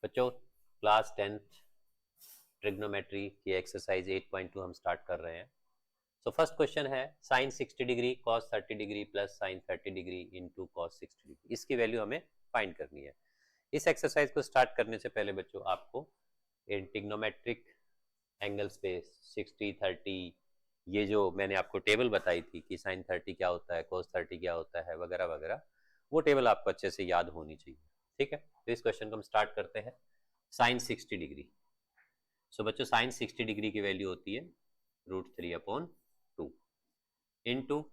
बच्चों class 10th trigonometry की exercise 8.2 हम स्टार्ट कर रहे हैं। सो फर्स्ट क्वेश्चन है sine 60 degree cos 30 degree plus sine 30 degree into cos 60 degree, इसकी वैल्यू हमें फाइंड करनी है। इस एक्सरसाइज को स्टार्ट करने से पहले बच्चों आपको इन ट्रिग्नोमेट्रिक एंगल्स पे 60 30 ये जो मैंने आपको टेबल बताई थी कि साइन 30 क्या होता है, cos 30 क्या होता है, वगैरह वगैरह, वो टेबल आपको अच्छे से याद होनी चाहिए। ठीक है, तो इस क्वेश्चन को हम स्टार्ट करते हैं। साइन 60 डिग्री, सो बच्चों साइन 60 डिग्री की वैल्यू होती है √3/2 into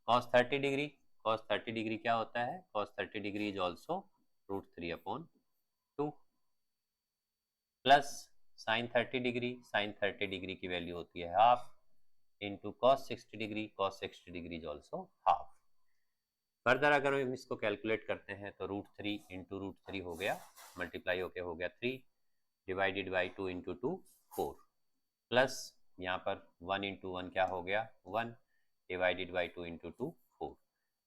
cos 30 degree. cos 30 degree क्या होता है, cos 30 degree is also √3/2 plus sine 30 degree. Sine 30 degree की वैल्यू होती है half into cos 60 degree. cos 60 degree is also half. Further अगर हम इसको कैलकुलेट करते हैं तो √3 इंटू √3 हो गया, मल्टीप्लाई होके हो गया 3 डिवाइडेड बाई 2 इंटू 2 4 प्लस यहाँ पर 1 इंटू 1 क्या हो गया 1 डिवाइडेड बाई 2 इंटू 2 4।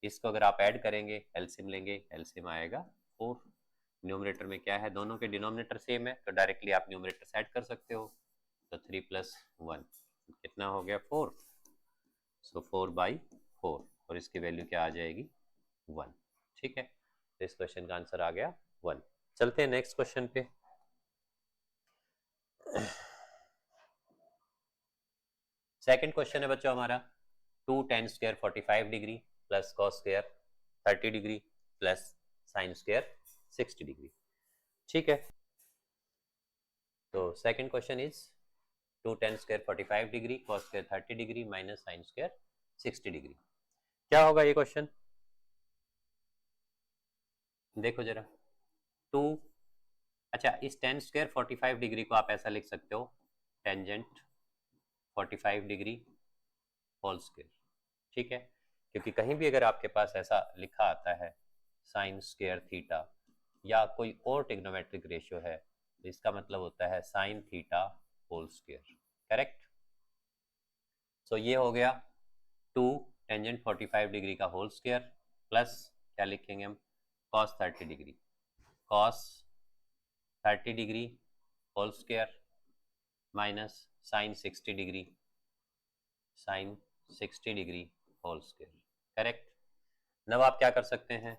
इसको अगर आप ऐड करेंगे, एलसीएम लेंगे, एलसीएम आएगा 4। न्यूमरेटर में क्या है, दोनों के डिनोमिनेटर सेम है तो डायरेक्टली आप न्यूमरेटर ऐड कर सकते हो। तो 3 प्लस 1 कितना हो गया 4। सो 4/4 और इसकी वैल्यू क्या आ जाएगी 1। ठीक है, तो इस क्वेश्चन का आंसर आ गया 1। चलते हैं नेक्स्ट क्वेश्चन पे। सेकंड क्वेश्चन है बच्चों हमारा 2 tan square 45 degree plus cos square 30 degree plus sin square 60 degree. ठीक है, तो second question is 2 tan square 45 degree cos square 30 degree minus sin square 60 degree. क्या होगा ये क्वेश्चन, देखो जरा। 2, अच्छा इस tan स्क्वायर 45 डिग्री को आप ऐसा लिख सकते हो टेंजेंट 45 डिग्री होल स्क्वायर। ठीक है, क्योंकि कहीं भी अगर आपके पास ऐसा लिखा आता है साइन स्क्वायर थीटा या कोई और ट्रिग्नोमेट्रिक रेशियो है तो इसका मतलब होता है sine theta whole square. Correct. So ये हो गया 2 टेंजेंट 45 डिग्री का होल स्क्वायर प्लस क्या लिखेंगे हम cos 30 degree. cos 30 degree whole square minus sine 60 degree, sine 60 degree whole square. Correct. अब आप क्या कर सकते हैं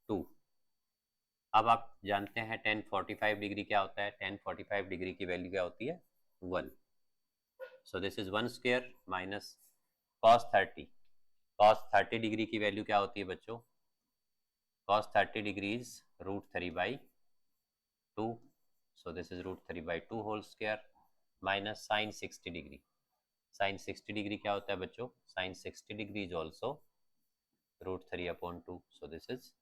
2। अब आप जानते हैं tan 45 डिग्री क्या होता है, tan 45 डिग्री की वैल्यू क्या होती है 1। So this is 1 square minus cos 30। cos 30 degree की वैल्यू क्या होती है बच्चों, cos 30 degree is √3/2। So this is √3/2 whole square minus sine 60 degree. Sine 60 degree क्या होता है बच्चों, sine 60 degree is also √3/2। So this is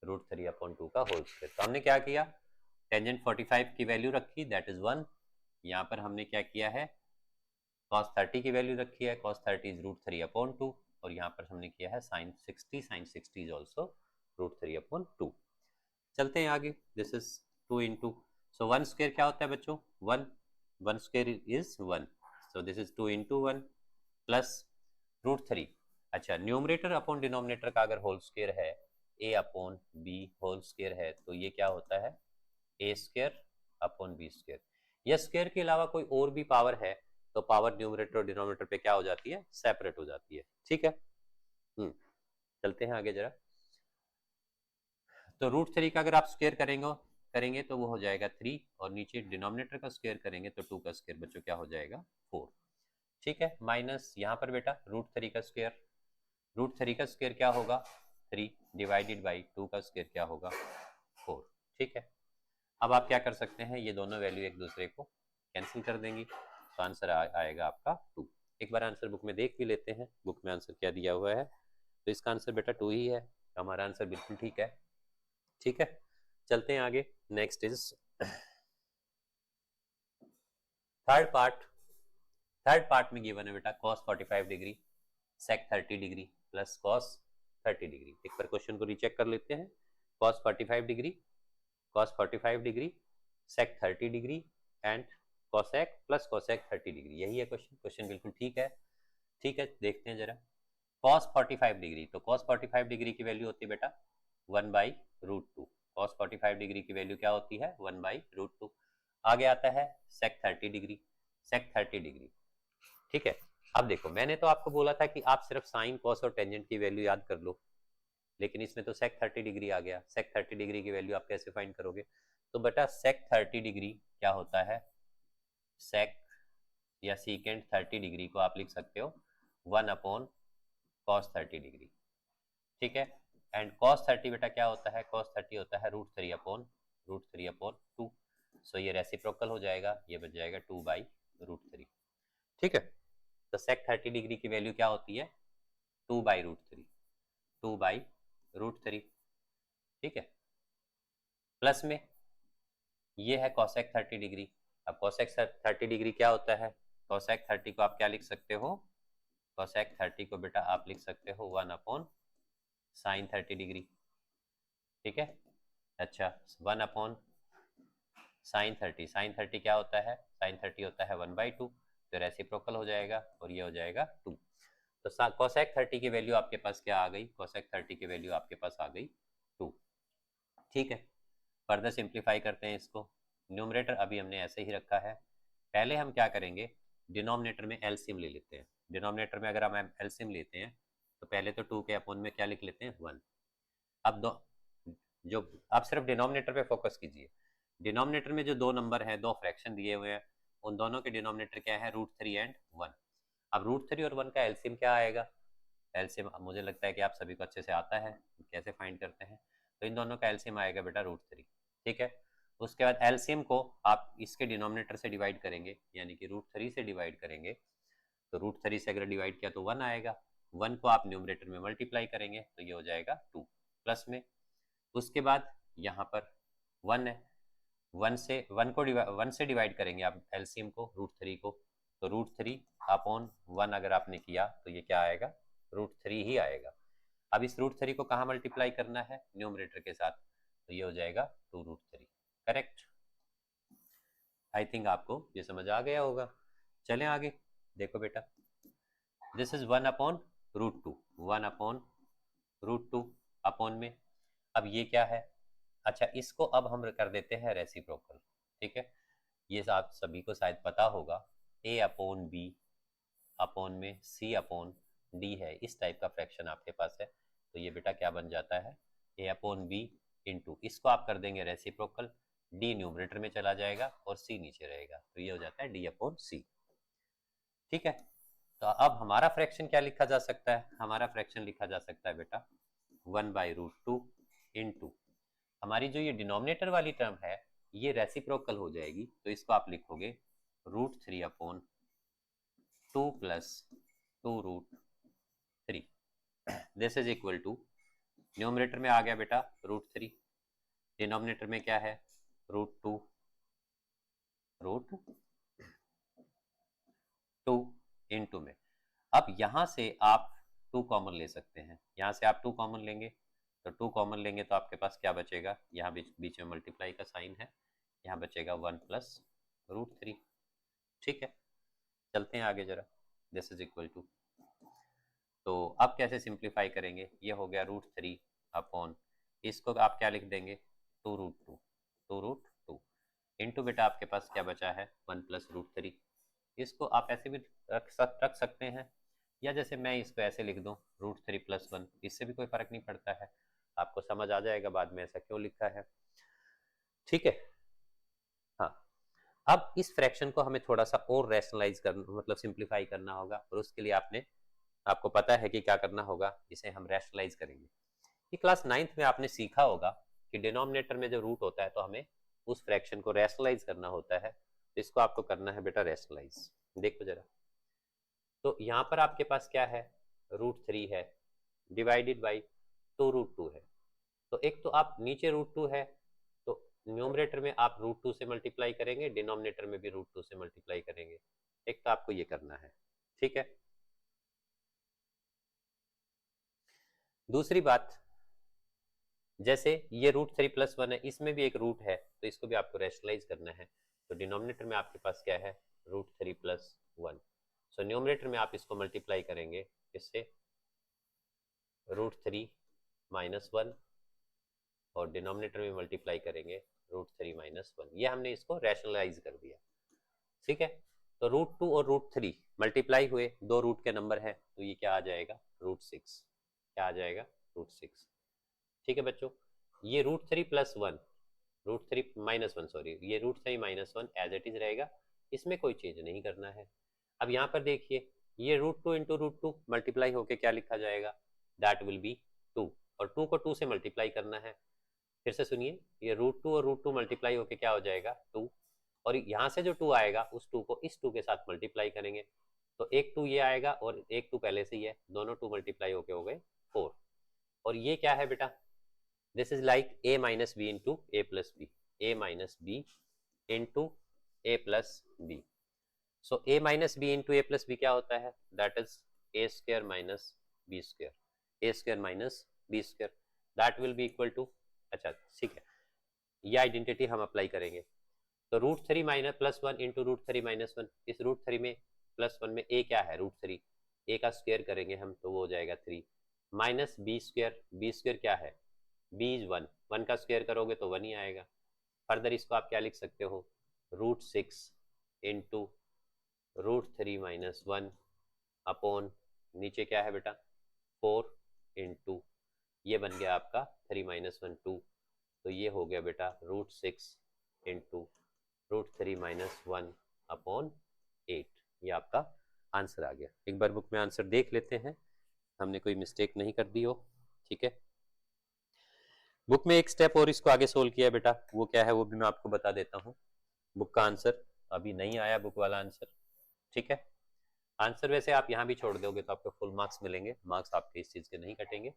√3/2 का होल स्क्वायर। तो हमने क्या किया, टेंजेंट 45 की वैल्यू रखी दैट इज 1। यहाँ पर हमने क्या किया है cos 30 की वैल्यू रखी है, cos 30 इज √3/2 और यहाँ पर हमने किया है sin 60। sin 60 is also √3/2। चलते हैं आगे। This is 2 into, so 1 square क्या होता है बच्चों 1। 1 square is 1। So this is 2 into 1 plus √3। अच्छा, न्यूमरेटर अपॉन डिनोमिनेटर का अगर होल स्क्वायर है a/b होल स्क्वायर है तो ये क्या होता है a²/b²। या स्क्वायर के अलावा कोई और भी पावर है तो पावर न्यूमरेटर और डिनोमिनेटर पे क्या हो जाती है, सेपरेट हो जाती है। ठीक है, चलते हैं आगे जरा। तो √3 का अगर आप स्क्वायर करेंगे तो वो हो जाएगा 3 और नीचे डिनोमिनेटर का स्क्वायर करेंगे तो 2 का स्क्वायर बच्चों क्या हो जाएगा 4। ठीक है, माइनस यहाँ पर बेटा √3 का स्क्वायर, √3 का स्क्वायर क्या होगा 3 डिवाइडेड बाई 2 का स्क्वायर क्या होगा 4। ठीक है, अब आप क्या कर सकते हैं, ये दोनों वैल्यू एक दूसरे को कैंसिल कर देंगी तो आंसर आएगा आपका 2। एक बार आंसर बुक में देख भी लेते हैं, बुक में आंसर क्या दिया हुआ है। तो इसका आंसर बेटा 2 ही है, तो हमारा आंसर बिल्कुल ठीक है। ठीक है, चलते हैं आगे। Next is third part. Third part में गिवन है बेटा cos 45 degree sec 30 degree plus cos 30 degree. एक बार क्वेश्चन को रीचेक कर लेते हैं। cos 45 degree sec 30 degree and cosec plus cosec 30 degree, यही है क्वेश्चन। क्वेश्चन बिल्कुल ठीक है। ठीक है, देखते हैं जरा। cos 45 डिग्री, तो cos 45 डिग्री की वैल्यू होती है बेटा 1/√2। cos 45 डिग्री की वैल्यू क्या होती है 1/√2। आगे आता है sec 30 डिग्री, sec 30 डिग्री, ठीक है। अब देखो मैंने तो आपको बोला था कि आप सिर्फ साइन कॉस और टेंजेंट की वैल्यू याद कर लो, लेकिन इसमें तो sec 30 डिग्री आ गया। sec 30 डिग्री की वैल्यू आप कैसे फाइंड करोगे? तो बेटा sec 30 डिग्री क्या होता है, sec या secant 30 डिग्री को आप लिख सकते हो 1/cos 30 डिग्री, ठीक है। एंड cos 30 बेटा क्या होता है, cos 30 होता है √3/√3/2। सो ये रेसिप्रोकल हो जाएगा, ये बच जाएगा 2/√3, ठीक है। तो sec 30 डिग्री की वैल्यू क्या होती है 2/√3, 2/√3, ठीक है। प्लस में ये है cosec 30 डिग्री। अब cosec 30 डिग्री क्या होता है, cosec 30 को आप क्या लिख सकते हो, cosec 30 को बेटा आप लिख सकते हो 1/sin 30 डिग्री, ठीक है। अच्छा 1/sin 30, sin 30 क्या होता है, sin 30 होता है 1/2, तो रेसिप्रोकल हो जाएगा और ये हो जाएगा 2। तो cosec 30 की वैल्यू आपके पास क्या आ गई, cosec 30 की वैल्यू आपके पास आ गई 2, ठीक है। फर्दर सिंप्लीफाई करते हैं इसको। न्यूमरेटर अभी हमने ऐसे ही रखा है। पहले हम क्या करेंगे, डिनोमिनेटर में एलसीएम ले लेते हैं। डिनोमिनेटर में अगर हम एलसीएम लेते हैं तो पहले तो 2 के अपॉन में क्या लिख लेते हैं 1। अब दो जो आप सिर्फ डिनोमिनेटर पे फोकस कीजिए। डिनोमिनेटर में जो दो नंबर है, दो फ्रैक्शन दिए हुए हैं, उन दोनों के डिनोमिनेटर क्या है √3 एंड 1। अब √3 और 1 का एलसीएम क्या आएगा, एलसीएम मुझे लगता है कि आप सभी को अच्छे से आता है, कैसे फाइंड करते हैं। तो इन दोनों का एलसीएम आएगा बेटा √3, ठीक है। उसके बाद एलसीएम को आप इसके डिनोमिनेटर से डिवाइड करेंगे, यानी कि √3 से डिवाइड करेंगे। तो √3 से अगर डिवाइड किया तो 1 आएगा, 1 को आप न्यूमरेटर में मल्टीप्लाई करेंगे तो ये हो जाएगा 2 प्लस में। उसके बाद यहाँ पर 1 है, 1 से डिवाइड करेंगे आप एलसीएम को √3 को, तो √3/1 अगर आपने किया तो ये क्या आएगा √3 ही आएगा। अब इस √3 को कहाँ मल्टीप्लाई करना है, न्यूमरेटर के साथ, तो ये हो जाएगा 2√3, करेक्ट। आई थिंक आपको ये समझ आ गया होगा। चलें आगे, देखो बेटा दिस इज 1/√2, 1/√2 अपॉन में। अब ये क्या है, अच्छा इसको अब हम कर देते हैं रेसिप्रोकल, ठीक है। ये आप सभी को शायद पता होगा, a/b अपॉन में c/d है, इस टाइप का फ्रैक्शन आपके पास है। तो ये बेटा क्या बन जाता है a/b इंटू, इसको आप कर देंगे रेसिप्रोकल, d न्यूमरेटर में चला जाएगा और c नीचे रहेगा, तो ये हो जाता है d/c, ठीक है। तो अब हमारा फ्रैक्शन क्या लिखा जा सकता है, हमारा फ्रैक्शन लिखा जा सकता है बेटा 1/√2 इंटू, हमारी जो ये डिनोमिनेटर वाली टर्म है ये रेसिप्रोकल हो जाएगी, तो इसको आप लिखोगे √3/2 plus 2√3, this is equal to, numerator में आ गया बेटा √3, डिनोमिनेटर में क्या है √2 इंटू में। अब यहां से आप 2 कॉमन ले सकते हैं, यहां से आप 2 कॉमन लेंगे, तो 2 कॉमन लेंगे तो आपके पास क्या बचेगा, यहाँ बीच में मल्टीप्लाई का साइन है, यहाँ बचेगा 1 प्लस √3, ठीक है। चलते हैं आगे जरा, दिस इज इक्वल टू, तो अब कैसे सिंप्लीफाई करेंगे, ये हो गया √3 अपॉन, इसको आप क्या लिख देंगे 2√2 इंटू बेटा आपके पास क्या बचा है 1 प्लस √3। इसको आप ऐसे भी रख सकते हैं, या जैसे मैं इसको ऐसे लिख दूं √3 प्लस 1, इससे भी कोई फर्क नहीं पड़ता है, आपको समझ आ जाएगा बाद में ऐसा क्यों लिखा है, ठीक है। हाँ, अब इस फ्रैक्शन को हमें थोड़ा सा और रैशनलाइज करना, मतलब सिंप्लीफाई करना होगा, और उसके लिए आपको पता है कि क्या करना होगा, इसे हम रैशनलाइज करेंगे। कि क्लास 9th में आपने सीखा होगा कि डिनोमिनेटर में जो रूट होता है तो हमें उस फ्रैक्शन को रैशनलाइज करना होता है, तो इसको आपको करना है बेटा रैशनलाइज। देखो जरा, तो यहाँ पर आपके पास क्या है √3 है डिवाइडेड बाई 2√2 है, तो एक तो आप नीचे √2 है तो न्यूमरेटर में आप √2 से मल्टीप्लाई करेंगे, डिनोमिनेटर में भी √2 से मल्टीप्लाई करेंगे, एक तो आपको ये करना है, ठीक है। दूसरी बात, जैसे ये √3 प्लस 1 है, इसमें भी एक रूट है, तो इसको भी आपको रैशनलाइज करना है, तो डिनोमिनेटर में आपके पास क्या है √3 प्लस 1, सो न्यूमरेटर में आप इसको मल्टीप्लाई करेंगे इससे √3 माइनस 1, और डिनोमिनेटर में मल्टीप्लाई करेंगे √3 - 1। ये हमने इसको रैशनलाइज कर दिया, ठीक है। तो √2 और √3 मल्टीप्लाई हुए, दो रूट के नंबर है, तो ये क्या आ जाएगा √6, क्या आ जाएगा √6, ठीक है बच्चों। ये √3 + 1, √3 - 1 सॉरी, ये √3 - 1 एज इट इज रहेगा, इसमें कोई चेंज नहीं करना है। अब यहाँ पर देखिए ये √2 × √2 मल्टीप्लाई होके क्या लिखा जाएगा, दैट विल बी 2, और 2 को 2 से मल्टीप्लाई करना है। फिर से सुनिए, ये √2 और √2 मल्टीप्लाई होके क्या हो जाएगा 2, और यहाँ से जो 2 आएगा उस 2 को इस 2 के साथ मल्टीप्लाई करेंगे, तो एक 2 ये आएगा और एक 2 पहले से ही है, दोनों 2 मल्टीप्लाई होके हो गए 4। और ये क्या है बेटा, this is like a - b × a + b, a - b × a + b। So a - b × a + b क्या होता है, that is a² - b², a² - b², that will be equal to, अच्छा ठीक है, ये आइडेंटिटी हम अप्लाई करेंगे। तो √3 - +1 × √3 - 1, इस √3 में +1 में a क्या है √3, a का स्क्वायर करेंगे हम तो वो हो जाएगा 3, माइनस b², b² क्या है, b इज 1, 1 का स्क्वायर करोगे तो 1 ही आएगा। फर्दर इसको आप क्या लिख सकते हो, √6 × √3 - 1 अपॉन, नीचे क्या है बेटा 4 × ये बन गया आपका 3 - 1 2, तो ये हो गया बेटा √6 × √3 - 1 अपॉन 8। ये आपका आंसर आ गया। एक बार बुक में आंसर देख लेते हैं, हमने कोई मिस्टेक नहीं कर दी हो, ठीक है। बुक में एक स्टेप और इसको आगे सोल्व किया बेटा, वो क्या है वो भी मैं आपको बता देता हूँ। बुक का आंसर अभी नहीं आया, बुक वाला आंसर, ठीक है। आंसर वैसे आप यहाँ भी छोड़ दोगे तो आपको फुल मार्क्स मिलेंगे, मार्क्स आपके इस चीज के नहीं कटेंगे।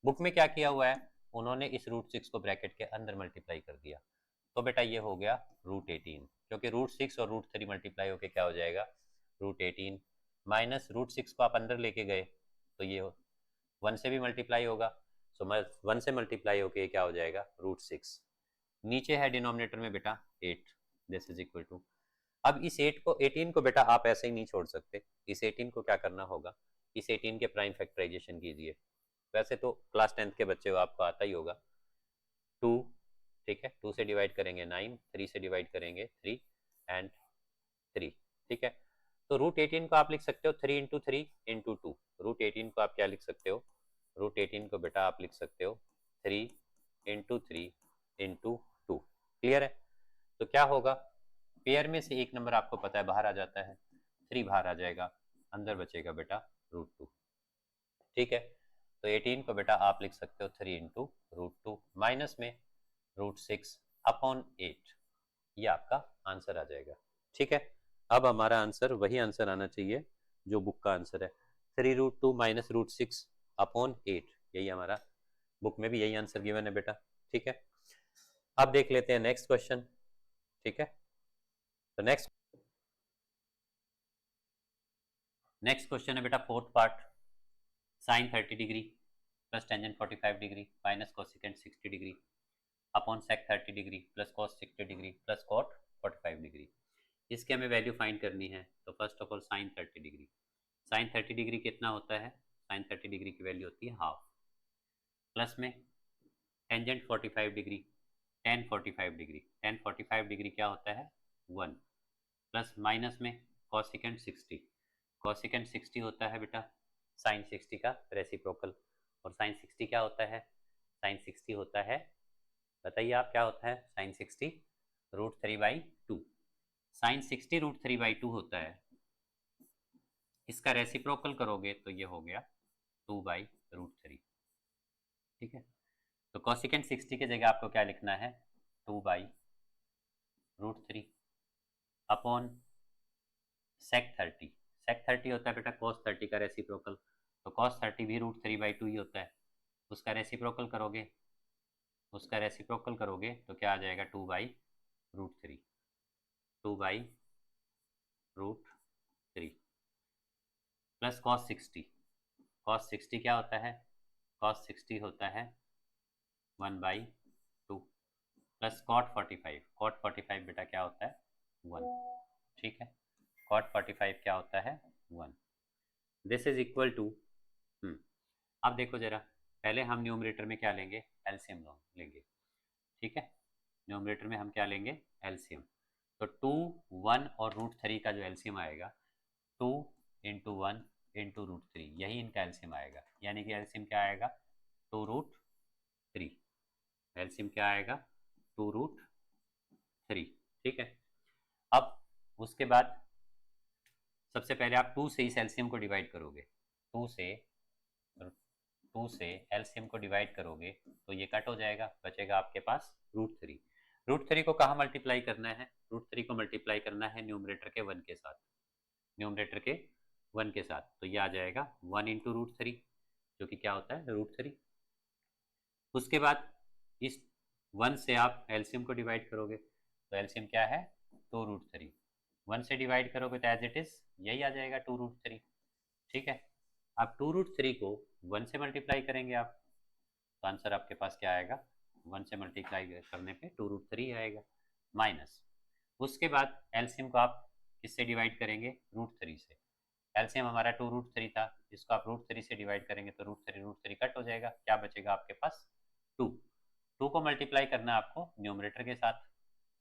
बुक में क्या किया हुआ है, उन्होंने इस √6 को ब्रैकेट के अंदर मल्टीप्लाई कर दिया, तो बेटा ये हो गया √18, क्योंकि √6 और √3 मल्टीप्लाई होके क्या हो जाएगा √18, माइनस √6 को आप अंदर लेके गए तो ये 1 से भी मल्टीप्लाई होगा, सो 1 से मल्टीप्लाई होके क्या हो जाएगा √6, नीचे है डिनोमिनेटर में बेटा 8, दिस इज इक्वल टू, अब इस 18 को बेटा आप ऐसे ही नहीं छोड़ सकते, इस 18 को क्या करना होगा, इस 18 के प्राइम फैक्टराइजेशन कीजिए। वैसे तो क्लास 10th के बच्चे हो, आपको आता ही होगा, 2, ठीक है, 2 से डिवाइड करेंगे 9, 3 से डिवाइड करेंगे 3 एंड 3, ठीक है। तो √18 को आप लिख सकते हो 3 × 3 × 2, √18 को आप क्या लिख सकते हो, √18 को बेटा आप लिख सकते हो 3 × 3 × 2, क्लियर है। तो क्या होगा, पेयर में से एक नंबर आपको पता है बाहर आ जाता है, 3 बाहर आ जाएगा, अंदर बचेगा बेटा √2, ठीक है। तो 18 को बेटा आप लिख सकते हो 3 × √2 माइनस में √6 अपॉन 8, ये आपका आंसर आ जाएगा, ठीक है। अब हमारा आंसर वही आंसर आना चाहिए जो बुक का आंसर है, 3√2 माइनस √6 अपॉन 8, यही हमारा बुक में भी यही आंसर गिवन है बेटा, ठीक है। अब देख लेते हैं नेक्स्ट क्वेश्चन, ठीक है। तो नेक्स्ट क्वेश्चन है बेटा fourth part, sine 30 degree plus tangent 45 degree minus cosecant 60 degree upon sec 30 degree plus cos 60 degree plus cot 45 degree. इसके हमें वैल्यू फाइंड करनी है। तो first of all sine 30 degree, sine 30 degree कितना होता है, साइन 30 डिग्री की वैल्यू होती है हाफ, प्लस में tangent 45 degree, ten 45 degree, ten 45 degree क्या होता है 1, प्लस माइनस में कॉसेकेंट 60, कॉसेकेंट 60 होता है बेटा साइन 60 का रेसिप्रोकल, और साइन 60 क्या होता है, साइन 60 होता है, बताइए आप क्या होता है साइन 60, √3/2, साइन 60 √3/2 होता है, इसका रेसिप्रोकल करोगे तो ये हो गया 2/√3, ठीक है। तो कॉसेकेंट 60 की जगह आपको क्या लिखना है 2/√3 अपॉन सेक 30, सेक 30 होता है बेटा कॉस 30 का रेसिप्रोकल, तो कॉस 30 भी √3/2 ही होता है, उसका रेसिप्रोकल करोगे, उसका रेसिप्रोकल करोगे तो क्या आ जाएगा 2/√3, 2/√3 प्लस कॉस 60, कॉस 60 क्या होता है, कॉस 60 होता है 1/2 प्लस कॉट 45, कॉट 45 बेटा क्या होता है 1, ठीक है, कॉट 45 क्या होता है 1, दिस इज इक्वल टू, अब देखो जरा, पहले हम न्यूमरेटर में क्या लेंगे एलसीएम लेंगे, ठीक है, न्यूमरेटर में हम क्या लेंगे, एलसीएम। तो 2, 1 और √3 का जो एलसीएम आएगा 2 इंटू 1 इंटू √3, यही इनका एलसीएम आएगा। यानी कि एलसीएम क्या आएगा, 2√3। एलसीएम क्या आएगा, 2√3। ठीक है, अब उसके बाद सबसे पहले आप 2 से इस एलसीएम को डिवाइड करोगे, 2 से 2 से एलसीएम को डिवाइड करोगे तो ये कट हो जाएगा, बचेगा आपके पास √3। √3 को कहाँ मल्टीप्लाई करना है, √3 को मल्टीप्लाई करना है न्यूमरेटर के 1 के साथ, न्यूमरेटर के 1 के साथ। तो ये आ जाएगा 1 इंटू √3, जो कि क्या होता है, √3। उसके बाद इस 1 से आप एलसीएम को डिवाइड करोगे, तो एलसीएम क्या है, 2√3। 1 से डिवाइड करोगे तो एज इट इज यही आ जाएगा 2√3। ठीक है, आप 2√3 को 1 से मल्टीप्लाई करेंगे आप, तो आंसर आपके पास क्या आएगा, 1 से मल्टीप्लाई करने पे 2√3 आएगा, माइनस। उसके बाद एलसीएम को आप किससे डिवाइड करेंगे, √3 से। एलसीएम हमारा 2√3 था, इसको आप √3 से डिवाइड करेंगे तो √3 कट हो जाएगा, क्या बचेगा आपके पास, 2। 2 को मल्टीप्लाई करना है आपको न्यूमरेटर के साथ,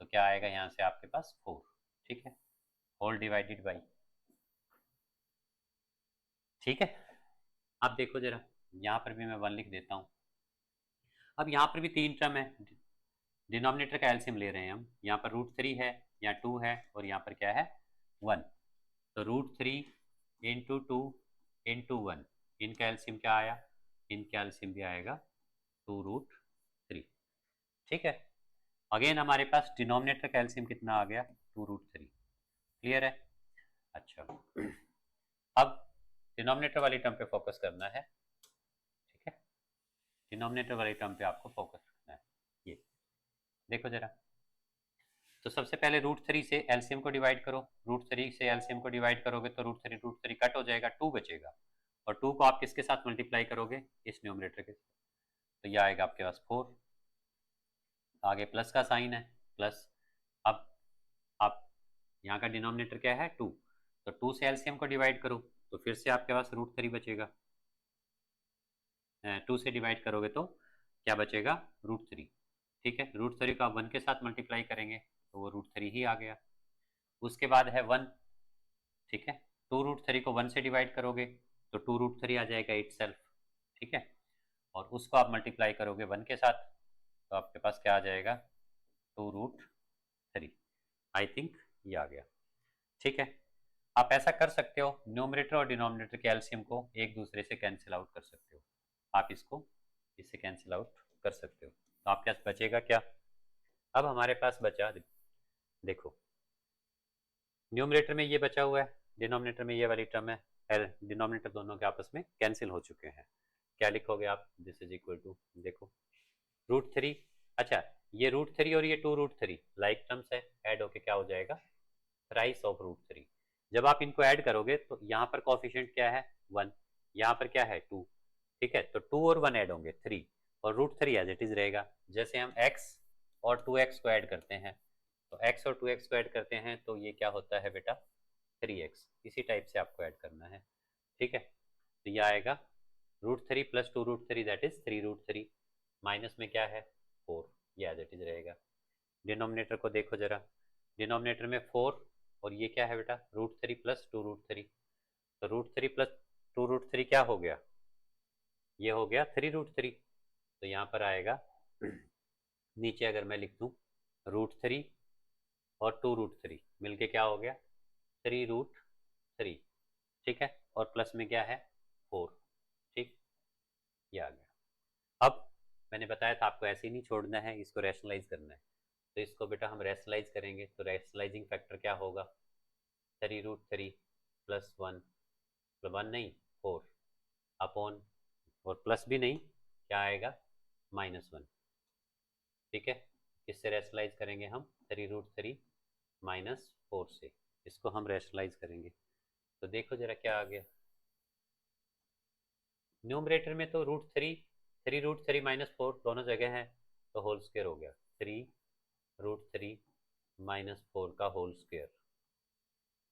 तो क्या आएगा यहाँ से आपके पास 4। ठीक है, होल डिवाइडेड बाई, ठीक है। अब देखो जरा, यहाँ पर भी मैं 1 लिख देता हूँ। अब यहाँ पर भी 3 टर्म है, डिनोमिनेटर का एलसीएम ले रहे हैं हम। यहाँ पर √3 है, यहाँ 2 है, और यहाँ पर क्या है, 1। तो √3 इंटू 2 इंटू 1, इनका एलसीएम क्या आया, इनका एलसीएम भी आएगा 2√3। ठीक है, अगेन हमारे पास डिनोमिनेटर का एलसीएम कितना आ गया, 2√3। क्लियर है। अच्छा, अब डिनोमिनेटर वाली टर्म पे फोकस करना है। ठीक है, डिनोमिनेटर वाली टर्म पे आपको फोकस करना है। ये देखो जरा, तो सबसे पहले √3 से एलसीएम को डिवाइड करो, √3 से एलसीएम को डिवाइड करोगे तो √3 कट हो जाएगा, 2 बचेगा, और 2 को आप किसके साथ मल्टीप्लाई करोगे, इस न्यूमरेटर के साथ, तो यह आएगा आपके पास 4। आगे प्लस का साइन है, प्लस। अब आप यहाँ का डिनोमिनेटर क्या है, 2, तो 2 से एलसीएम को डिवाइड करो तो फिर से आपके पास √3 बचेगा। 2 से डिवाइड करोगे तो क्या बचेगा, √3। ठीक है, √3 को आप 1 के साथ मल्टीप्लाई करेंगे तो वो √3 ही आ गया। उसके बाद है 1। ठीक है, 2√3 को 1 से डिवाइड करोगे तो 2√3 आ जाएगा इटसेल्फ। ठीक है, और उसको आप मल्टीप्लाई करोगे 1 के साथ तो आपके पास क्या आ जाएगा, 2√3। आई थिंक ये आ गया। ठीक है, आप ऐसा कर सकते हो, न्यूमरेटर और डिनोमिनेटर के एलसीएम को एक दूसरे से कैंसिल आउट कर सकते हो। आप इसको इससे कैंसिल आउट कर सकते हो, तो आपके पास बचेगा क्या, अब हमारे पास बचा, देखो न्यूमरेटर में ये बचा हुआ है, डिनोमिनेटर में ये वाली टर्म है, डिनोमिनेटर दोनों के आपस में कैंसिल हो चुके हैं। क्या लिखोगे आप, दिस इज इक्वल टू, देखो √3, अच्छा ये √3 और ये 2√3 लाइक टर्म्स है, ऐड होके क्या हो जाएगा, राइस ऑफ √3। जब आप इनको ऐड करोगे तो यहाँ पर कोफिशिएंट क्या है, 1, यहाँ पर क्या है, 2। ठीक है, तो 2 और 1 ऐड होंगे 3, और √3 एज इट इज रहेगा। जैसे हम x और 2x को ऐड करते हैं, तो x और 2x को ऐड करते हैं तो ये क्या होता है बेटा, 3x। इसी टाइप से आपको ऐड करना है। ठीक है, तो ये आएगा √3 प्लस 2√3 दैट इज 3√3, माइनस में क्या है, 4, ये एज इट इज रहेगा। डिनोमिनेटर को देखो जरा, डिनोमिनेटर में 4 और ये क्या है बेटा, √3 प्लस 2√3, तो √3 प्लस 2√3 क्या हो गया, ये हो गया 3√3। तो यहाँ पर आएगा नीचे अगर मैं लिख दूँ √3 और 2√3 मिलके क्या हो गया, 3√3। ठीक है, और प्लस में क्या है, 4। ठीक, ये आ गया। अब मैंने बताया था आपको ऐसे ही नहीं छोड़ना है, इसको रैशनलाइज करना है, तो इसको बेटा हम रैशनलाइज करेंगे, तो रैशनलाइजिंग फैक्टर क्या होगा, 3√3 प्लस 1, 1 नहीं 4 अपॉन, और प्लस भी नहीं, क्या आएगा, -1। ठीक है, किससे रैशनलाइज करेंगे हम, 3√3 -4 से, इसको हम रैशनलाइज करेंगे। तो देखो जरा क्या आ गया, न्यूमरेटर में तो √3, 3√3 -4 दोनों जगह है, तो होल स्क्वायर हो गया, 3√3 -4 का होल स्क्वायर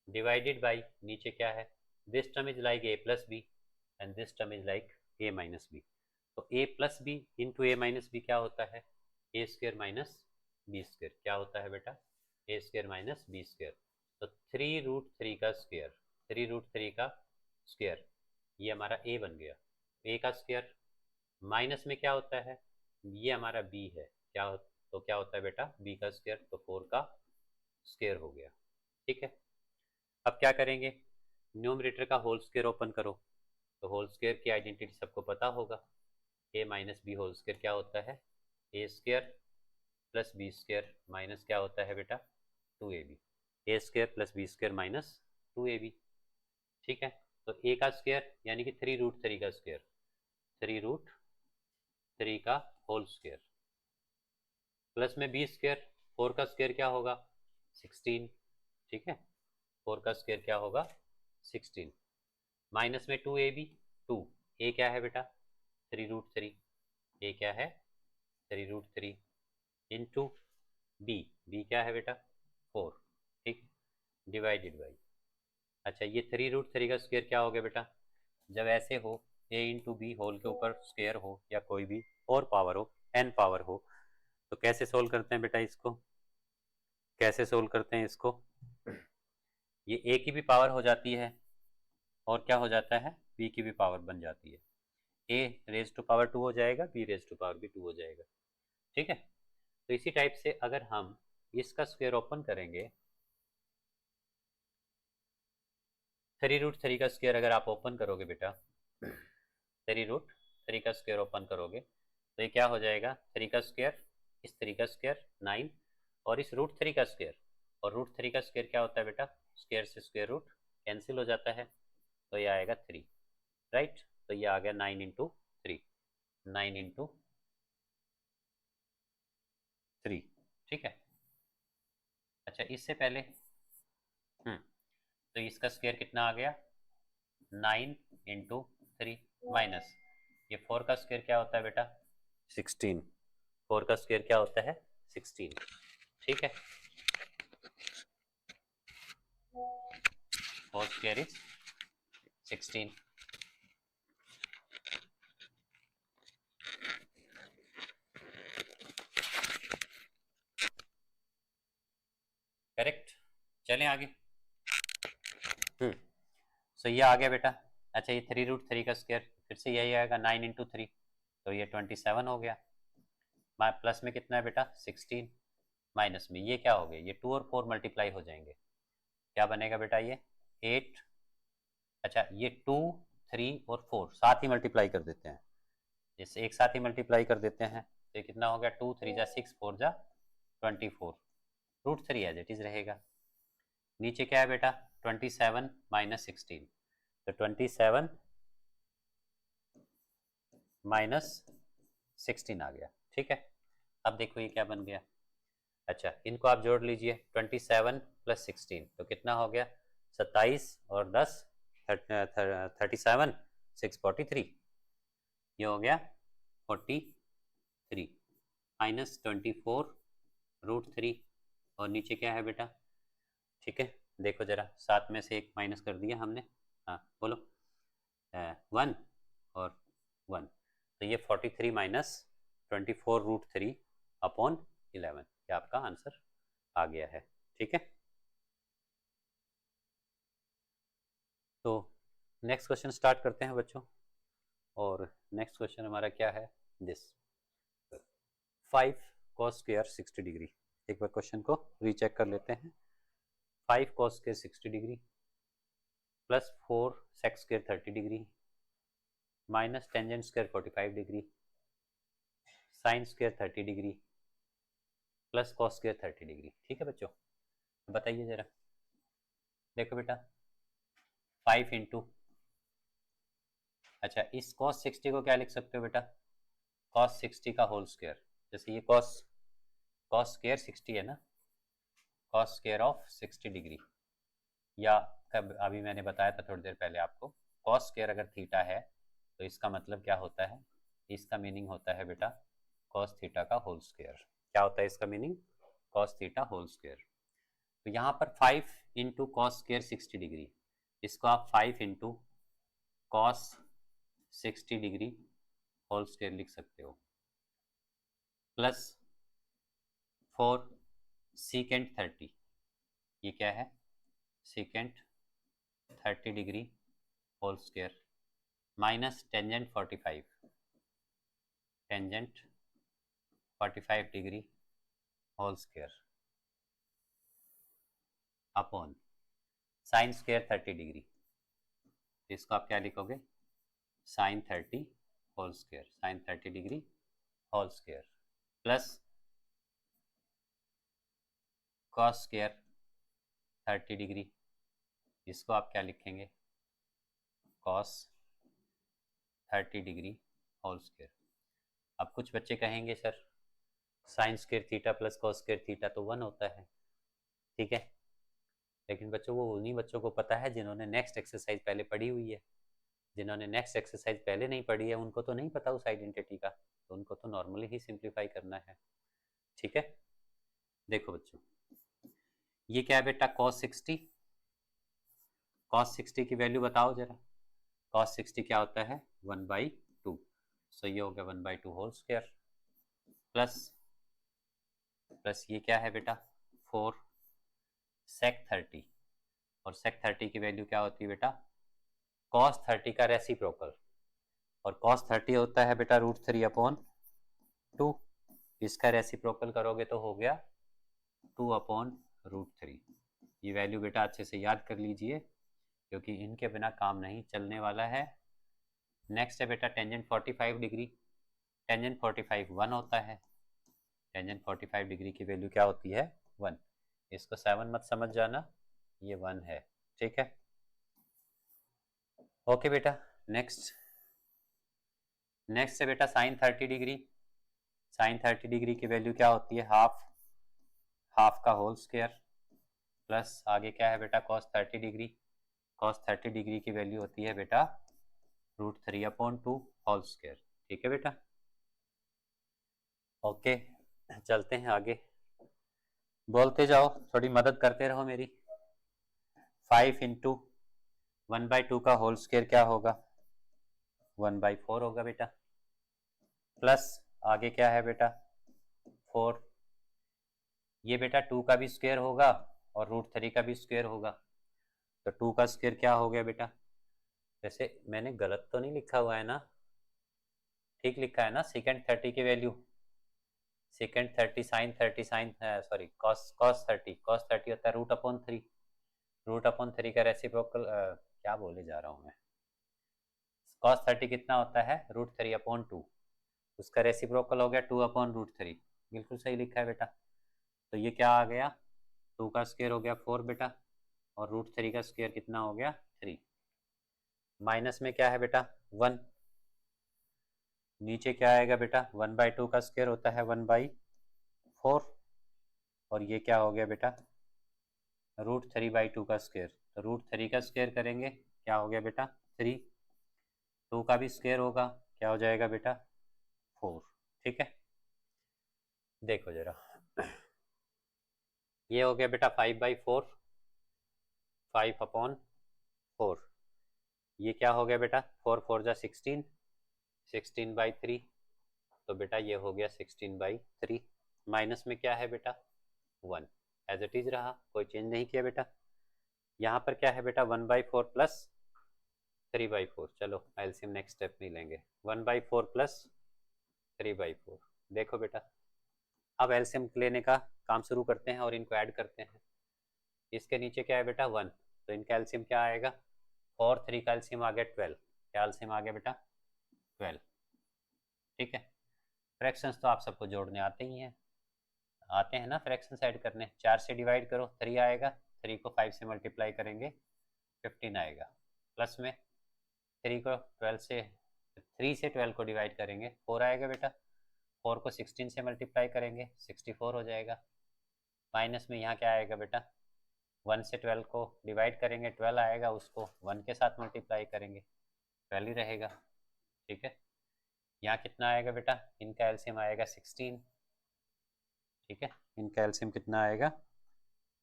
डिवाइडेड बाई, नीचे क्या है, this term is like a plus B and this term is like a minus B. तो a plus B into a minus B क्या होता है, A square minus B square क्या होता है बेटा, A square minus B square. तो 3√3 का स्क्वायर, 3√3 का स्क्वायर ये हमारा ए बन गया, ए का स्क्वायर माइनस में क्या होता है, ये हमारा बी है, तो क्या होता है बेटा बी का स्क्वायर, तो 4 का स्क्वायर हो गया। ठीक है, अब क्या करेंगे, न्यूमरेटर का होल स्क्वायर ओपन करो, तो होल स्क्वायर की आइडेंटिटी सबको पता होगा, A minus B whole square क्या होता है, A square plus B square minus क्या होता है बेटा 2ab, A square plus B square minus 2ab। ठीक है, तो ए का स्क्वायर यानी कि 3√3 का स्क्वायर, 3√3 का होल स्क्वायर प्लस में बी स्क्वायर, 4 का स्क्वायर क्या होगा 16। ठीक है, 4 का स्क्वायर क्या होगा 16 माइनस में 2ab, 2 ए क्या है बेटा 3√3, ए क्या है 3√3 इंटू बी, बी क्या है बेटा 4। ठीक, डिवाइडेड बाई, अच्छा ये 3√3 का स्क्वायर क्या हो गया बेटा, जब ऐसे हो ए इंटू बी होल के ऊपर स्क्वायर हो या कोई भी और पावर हो एन पावर हो, तो कैसे सोल्व करते हैं बेटा इसको, कैसे सोल्व करते हैं इसको, ये ए की भी पावर हो जाती है और क्या हो जाता है बी की भी पावर बन जाती है, ए रेज टू पावर 2 हो जाएगा, बी रेज टू पावर भी 2 हो जाएगा। ठीक है, तो इसी टाइप से अगर हम इसका स्क्वायर ओपन करेंगे, 3√3 का स्क्वायर अगर आप ओपन करोगे बेटा, 3√3 का स्क्वायर ओपन करोगे तो ये क्या हो जाएगा, 3 का स्क्वायर इस 3 का स्क्वायर 9 और इस √3 का स्क्वायर, और √3 का स्क्वायर क्या होता है बेटा, स्क्वायर से स्क्वायर रूट कैंसिल हो जाता है, तो ये आएगा 3, राइट, तो ये आ गया 9 इंटू 3, 9 इंटू 3। ठीक है, अच्छा इससे पहले तो इसका स्क्वायर कितना आ गया 9 इंटू 3 माइनस ये 4 का स्क्वायर क्या होता है बेटा 16, 4 का स्क्वायर क्या होता है 16। ठीक है, 4 स्क्वायर इज 16। करेक्ट, चलें आगे। सो ये आ गया बेटा। अच्छा ये 3√3 का स्क्वायर फिर से यही आएगा 9 इंटू 3, तो ये 27 हो गया, प्लस में कितना है बेटा 16, माइनस में ये क्या हो गया, ये 2 और 4 मल्टीप्लाई हो जाएंगे, क्या बनेगा बेटा ये 8। अच्छा ये 2 3 और 4 साथ ही मल्टीप्लाई कर देते हैं, जैसे एक साथ ही मल्टीप्लाई कर देते हैं, तो ये कितना हो गया 2 3 जा 6 4 जा 24, √3 एज इट इज रहेगा। नीचे क्या है बेटा 27 माइनस 16, तो 27 माइनस 16 आ गया। ठीक है, अब देखो ये क्या बन गया, अच्छा इनको आप जोड़ लीजिए 27 प्लस 16 तो कितना हो गया 27 और 10 37 6 43, ये हो गया 43 माइनस 24√3 और नीचे क्या है बेटा। ठीक है, देखो जरा 7 में से एक माइनस कर दिया हमने, हाँ बोलो 1 और 1, तो ये 43 माइनस 24√3 अपॉन 11, ये आपका आंसर आ गया है। ठीक है, तो नेक्स्ट क्वेश्चन स्टार्ट करते हैं बच्चों, और नेक्स्ट क्वेश्चन हमारा क्या है, दिस 5 cos स्क्वायर 60 डिग्री। एक बार क्वेश्चन को रीचेक कर लेते हैं, 5 cos square 60 degree plus 4 sec square 30 degree minus tangent square 45 degree sine square 30 degree plus cos square 30 degree. ठीक है बच्चों, बताइए जरा, देखो बेटा 5 इंटू, अच्छा इस cos 60 को क्या लिख सकते हो बेटा, cos 60 का होल स्क्वायर, जैसे ये cos स्क्वायर 60 है ना, cos स्क्वायर ऑफ 60 डिग्री, या कब अभी मैंने बताया था थोड़ी देर पहले आपको, cos स्क्वायर अगर थीटा है तो इसका मतलब क्या होता है, इसका मीनिंग होता है बेटा cos थीटा का होल स्क्वायर। क्या होता है इसका meaning, cos theta whole square. तो यहाँ पर 5 इंटू कॉस स्क्वायर 60 डिग्री, इसको आप 5 into cos 60 degree whole square लिख सकते हो, प्लस 4 secant 30, ये क्या है, secant 30 degree whole square minus tangent 45, tangent 45 degree whole square upon sine square 30 degree, इसको आप क्या लिखोगे, sine 30 whole square, sine 30 degree whole square plus cos square 30 degree, इसको आप क्या लिखेंगे, कॉस 30 डिग्री होल स्क्वायर। अब कुछ बच्चे कहेंगे sir sine square theta plus cos square theta तो 1 होता है, ठीक है, लेकिन बच्चों वो उन्हीं बच्चों को पता है जिन्होंने नेक्स्ट एक्सरसाइज पहले पढ़ी हुई है, जिन्होंने नेक्स्ट एक्सरसाइज पहले नहीं पढ़ी है उनको तो नहीं पता उस आइडेंटिटी का, तो उनको तो नॉर्मली ही सिंप्लीफाई करना है, ठीक है। देखो बच्चों ये क्या है बेटा, cos 60, cos 60 की वैल्यू बताओ जरा, cos 60 क्या होता है 1/2, सो ये हो गया 1/2 होल स्क्वायर प्लस ये क्या है बेटा 4 sec 30, और sec 30 की वैल्यू क्या होती है बेटा cos 30 का रेसिप्रोकल, और cos 30 होता है बेटा √3/2, इसका रेसिप्रोकल करोगे तो हो गया 2/√3। ये वैल्यू बेटा अच्छे से याद कर लीजिए क्योंकि इनके बिना काम नहीं चलने वाला है। नेक्स्ट है बेटा टेंजेंट 45 डिग्री, टेंजेंट 45 1 होता है, टेंजेंट 45 डिग्री की वैल्यू क्या होती है 1, इसको 7 मत समझ जाना, ये 1 है, ठीक है। ओके बेटा नेक्स्ट है बेटा साइन 30 डिग्री, साइन 30 डिग्री की वैल्यू क्या होती है हाफ का होल स्क्वायर प्लस आगे क्या है बेटा cos 30 डिग्री, cos 30 डिग्री की वैल्यू होती है बेटा √3/2 होल स्क्वायर, ठीक है बेटा। ओके चलते हैं आगे, बोलते जाओ थोड़ी मदद करते रहो मेरी। 5 इंटू 1/2 का होल स्क्वायर क्या होगा 1/4 होगा बेटा, प्लस आगे क्या है बेटा 4, ये बेटा 2 का भी स्क्वायर होगा और √3 का भी स्क्वायर होगा, तो 2 का स्क्वायर क्या हो गया बेटा, वैसे मैंने गलत तो नहीं लिखा हुआ है ना, ठीक लिखा है ना, सेकेंड 30 की value second 30 sine 30 sine sorry cos 30 होता है √3, √3 का रेसिप्रोकल क्या बोले जा रहा हूँ मैं, cos 30 कितना होता है √3/2, उसका रेसिप्रोकल हो गया 2/√3, बिल्कुल सही लिखा है बेटा। तो ये क्या आ गया 2 का स्क्वायर हो गया 4 बेटा और √3 का स्क्वायर कितना हो गया 3, माइनस में क्या है बेटा 1, नीचे क्या आएगा बेटा 1/2 का स्क्वायर होता है 1/4 और ये क्या हो गया बेटा √3/2 का स्क्वायर, तो √3 का स्क्वायर करेंगे क्या हो गया बेटा 3, 2 का भी स्क्वायर होगा क्या हो जाएगा बेटा 4, ठीक है। देखो जरा ये हो गया बेटा 5/4, 5/4, ये क्या हो गया बेटा 4 4 जा 16, 16/3, तो बेटा ये हो गया 16/3, माइनस में क्या है बेटा 1, एज इट इज रहा, कोई चेंज नहीं किया बेटा। यहाँ पर क्या है बेटा 1/4 प्लस 3/4, चलो एलसीएम नेक्स्ट स्टेप में लेंगे, 1/4 प्लस 3/4, देखो बेटा अब एलसीएम लेने का काम शुरू करते हैं और इनको ऐड करते हैं, इसके नीचे क्या है बेटा 1, तो इनका एलसीएम क्या आएगा 4 3 का एलसीएम आ गया 12, क्या एलसीएम आ गया बेटा 12, ठीक है। फ्रैक्शंस तो आप सबको जोड़ने आते हैं ना, फ्रैक्शंस ऐड करने, 4 से डिवाइड करो 3 आएगा, 3 को 5 से मल्टीप्लाई करेंगे 15 आएगा, प्लस में 3 को 12 से 3 से 12 को डिवाइड करेंगे 4 आएगा बेटा, 4 को 16 से मल्टीप्लाई करेंगे 64 हो जाएगा, माइनस में यहाँ क्या आएगा बेटा 1 से 12 को डिवाइड करेंगे 12 आएगा, उसको 1 के साथ मल्टीप्लाई करेंगे 12 ही रहेगा, ठीक है। यहाँ कितना आएगा बेटा, इनका एलसीएम आएगा 16, ठीक है, इनका एलसीएम कितना आएगा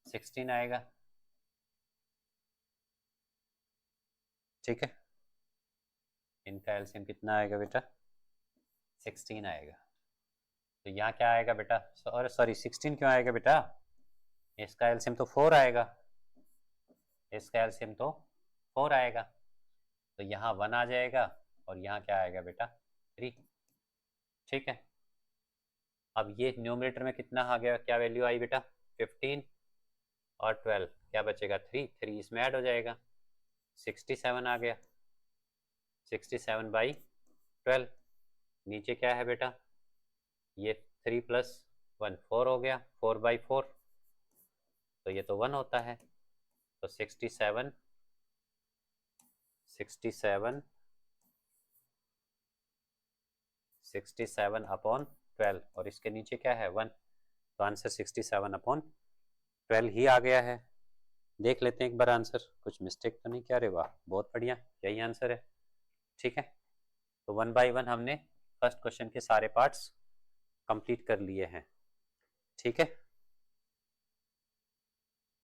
16 आएगा, ठीक है, इनका एलसीएम कितना आएगा बेटा 16 आएगा। तो यहाँ क्या आएगा बेटा, और सॉरी 16 क्यों आएगा बेटा, इसका एलसीएम तो 4 आएगा, इसका एलसीएम तो 4 आएगा, तो यहाँ 1 आ जाएगा और यहाँ क्या आएगा बेटा 3। ठीक है, अब ये न्यूमरेटर में कितना आ गया, क्या वैल्यू आई बेटा 15 और 12, क्या बचेगा 3 इसमें ऐड हो जाएगा, 67 आ गया, 67/12। नीचे क्या है बेटा, ये 3 + 1 4 हो गया, 4/4, तो ये तो 1 होता है, तो 67 67/12 और इसके नीचे क्या है 1, तो आंसर 67/12 ही आ गया है। देख लेते हैं एक बार आंसर, कुछ मिस्टेक तो नहीं किया, रे वाह बहुत बढ़िया, यही आंसर है। ठीक है, तो 1 बाय 1 हमने फर्स्ट क्वेश्चन के सारे पार्ट्स कंप्लीट कर लिए हैं। ठीक है।